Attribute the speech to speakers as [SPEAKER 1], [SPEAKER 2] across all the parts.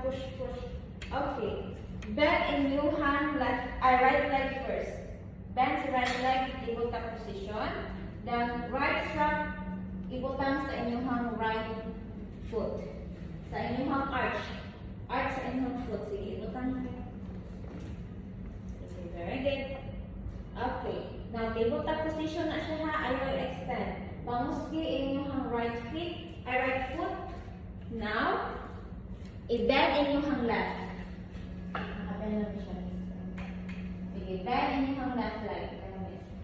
[SPEAKER 1] push, push. Okay. Bend in new hand, right leg first. Bend sa right leg, ibutang position. Then right strap, ibutang sa inyong right foot. Sa inyong arch. Arch sa inyong foot. Sige, ibutang. Okay, very good. Okay. Now, ibutang position na siya ha. Ayaw extend. Pamuski inyong right foot. Now, i-bend inyong left. Nakabend lang siya. Sige, bend inyong left leg.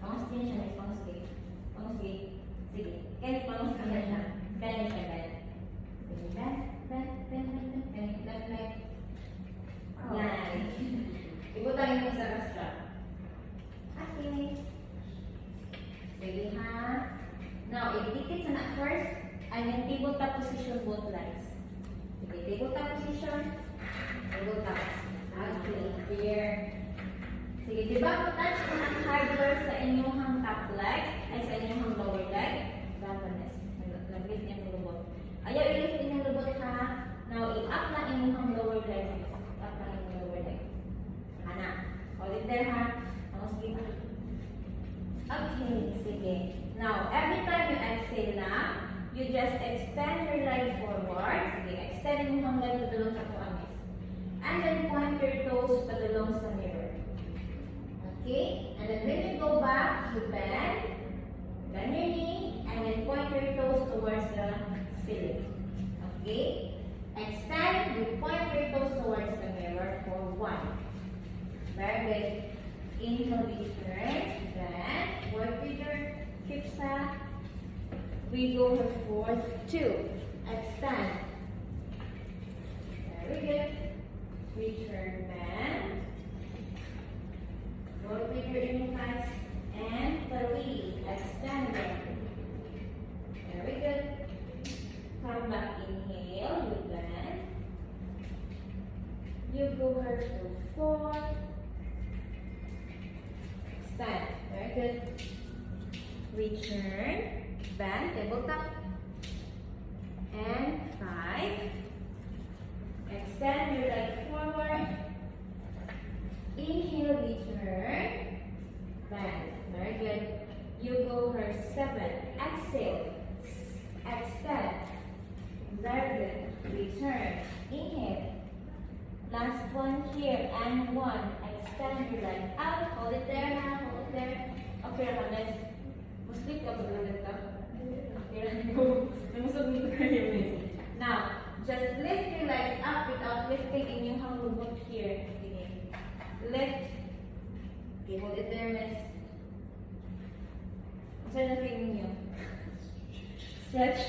[SPEAKER 1] Pamuski niya siya. Pamuski. Sige. Kahit pamuski niya siya. Bend niya siya, bend. Sige, bend. Left leg. Yan. Ibutang yung sa strap. Okay. Sige ha. Now, i-dikit sa na first. And then, tabletop position both legs. Okay, tabletop position. Tabletop. Okay, here. Sige, di ba kung touch mo ang hardware sa inyong top leg, ay sa inyong lower leg, dapat nag-lift niya yung lubot. Ayaw i-lift niya yung lubot ha. Now, i-up na inyong lower leg. I-up na inyong lower leg. Ana. Hold it there ha. Sige. Okay, sige. Now, every time you exhale na, you just extend your leg forward. Sige, extend yung leg padulong sa kuamis. And then point your toes padulong sa mirror. Okay? And then when you go back, you bend your knee, and then point your toes towards the ceiling. Okay? Extend, you point your toes towards the mirror for 1. Very good. Inhale, return, then work with your hips up. We go for 2. Extend. Very good. Return, bend. Work with your inner thighs. And 3. Extend them. Very good. Come back, inhale, you bend. You go for 4. Extend. Very good. Return. Bend, tabletop. And 5. Extend your leg forward. Inhale, return. Bend. Very good. You go for 7. Exhale. Extend. Very good. Return. Inhale. Last one here. And 1. Extend your leg out. Hold it there now. Hold it there. Okay, let's sleep ka ba ulit ka? Now, just lift your legs up without lifting in yung lubot here. Okay. Lift. Okay, hold it there, miss. Saan na feeling nyo? Stretch.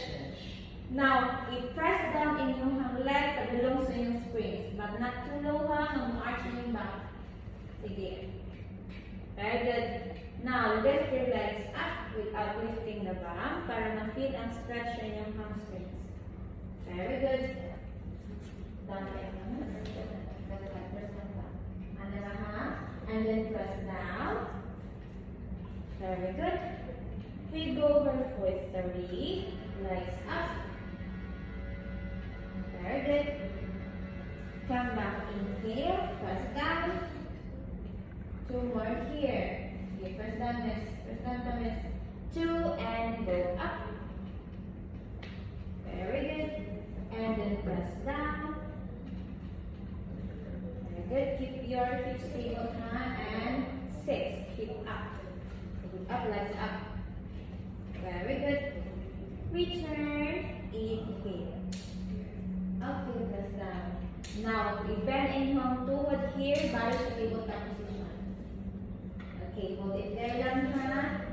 [SPEAKER 1] Now, i-press down in yung leg padulong sa yung springs. But not too low ha, arch yung back. Sige. Very good. Now, lift your legs up without lifting the bum para ma-feel ang stretch sa inyong hamstrings. Very good. Down and and then press down. Very good. We go over for 3. Legs up. Very good. Come back, inhale, press down. 2 more here. Okay, press down, miss. Press down, miss. 2 and go up. Very good. And then press down. Very good. Keep your hips stable, and 6. Keep up. Up, legs up. Very good. Return. Inhale. Okay, press down. Now, we bend inhale toward here, balik sa tabletop position. Okay, hold it there lang ha.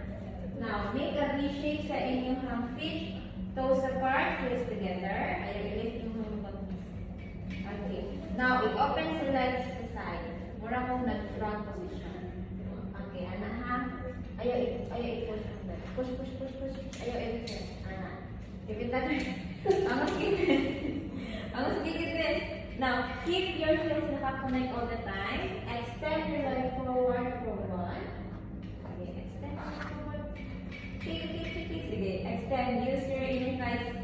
[SPEAKER 1] Now, make a V shape sa inyong feet. Toes apart, heels together. Ayaw i-lift yung mga okay. Now, i-open sa legs sa side. Mura kong nag-front position. Okay, ana ha. Ayaw i-push. Push. Ayaw i-push. Ana. Give it that way. Angas gigit this. Now, keep your heels naka-connect all the time. Extend your leg forward for 1. Okay, extend forward. Sige, extend. Use your inner thighs.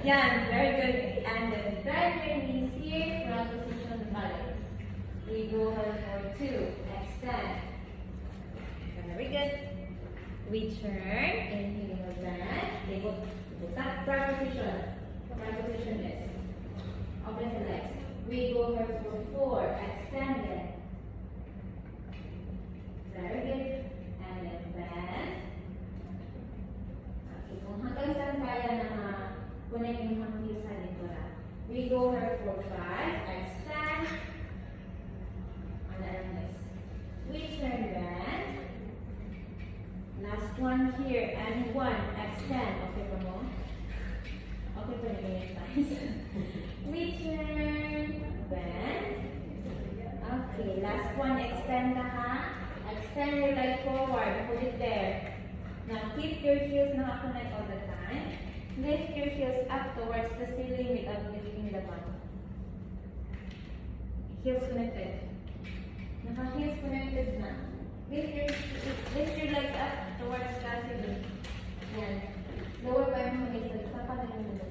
[SPEAKER 1] Yan, very good. And then bend your knees here, front position balik. We go her for 2. Extend. Very good. We turn, inhale, bend. They go top front position. Front position is. Open the legs. We go her for 4. Extend it. Very good. And then bend. Okay, kung hanggang saan kaya na connect yung hanggang sa likuran. We go her for 5. Extend. And then next. We turn bend. Last one here. And 1. Extend. Okay po mo? Okay po yung guys. We turn bend. Okay, last one. Extend na ha. Extend your leg forward. Put it there. Now keep your heels naka-connect all the time. Lift your heels up towards the ceiling without lifting the butt. Heels connected. Naka-heels connected na. Lift your legs up towards the ceiling. Yan. Lower by mo is like sapa na yung nila.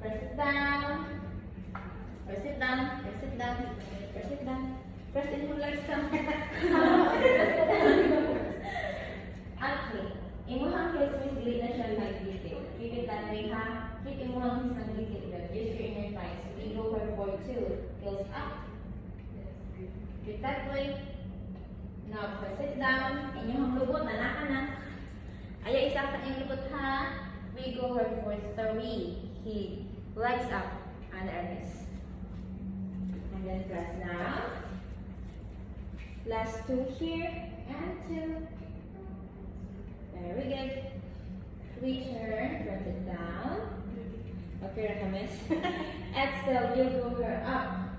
[SPEAKER 1] Press it down. Press it down. Press it down. Press it down. Press in your legs down. Okay. Imuhang heels is dili na siya nag-dikit. Keep it that way ha. Keep imuhang heels nag-dikit. Use your inner thighs. We go for 2. Heels up. Keep that way. Now press it down. Inyong lubot na naka na. Ayaw isakta yung lubot ha. We go for 3. Heel. Legs up. And arms. And then press down. Last 2 here. And 2. Very good. We turn, press it down. Okay, Rakamis. Exhale, you go her up.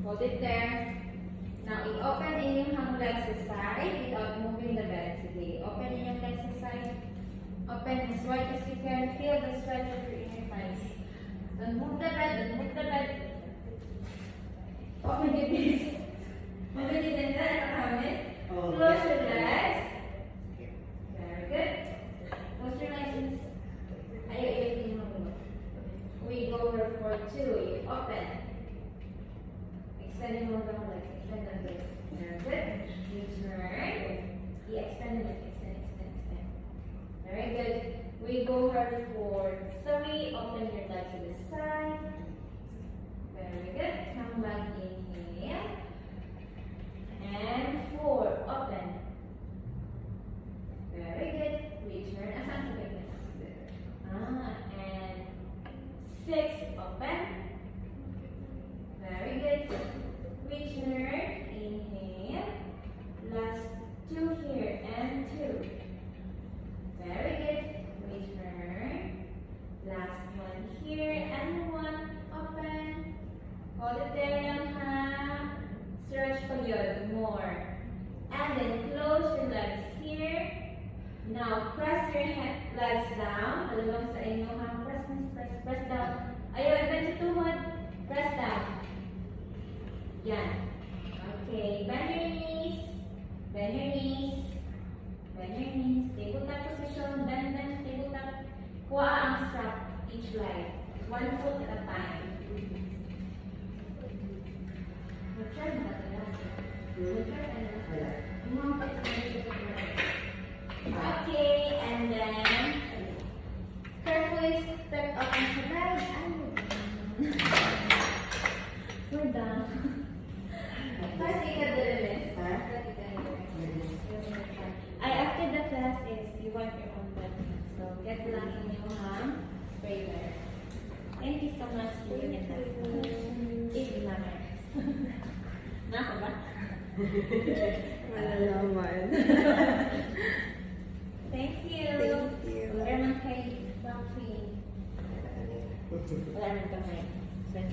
[SPEAKER 1] Hold it there. Now, open in yung legs aside without moving the bed today. Open in your legs aside. Open as wide as you can. Feel the stretch of your inner thighs. Don't move the bed, don't move the bed. Open your knees. Open it in there, Rakamis. Close your legs. Good. Close your legs. We go over for 2. You open. Extend your legs. Extend the legs. Very good. You turn. You extend the legs. Extend. Very good. We go over for 3. Open your legs to the side. Very good. Come back in here. And 4. Open. Very good. Return. Asan sa goodness? And 6. Open. Very good. Return. Inhale. Last 2 here. And 2. Very good. Return. Last 1 here. And 1. Open. Hold it there lang ha. Stretch pa yun. More. And then close your legs here. Now, press your legs down. Along sa inyo ha. Press down. Ayaw, bend sa tuhod. Press down. Yan. Okay. Bend your knees. Bend your knees. Bend your knees. Tabletop position. Bend. Tabletop. Kuha ang strap each leg. 1 foot at a time. Try mo ba Okay, and then carefully step up into bed. We're done. Kasi ka dililis. After the class is you wipe your own bed. So get lang in your spray there. Thank you so much. Easy naman. Nako ba?
[SPEAKER 2] Malalaman.
[SPEAKER 1] Thank you.
[SPEAKER 2] Thank you.
[SPEAKER 1] Wala naman kay Buffy. Wala naman kami. Send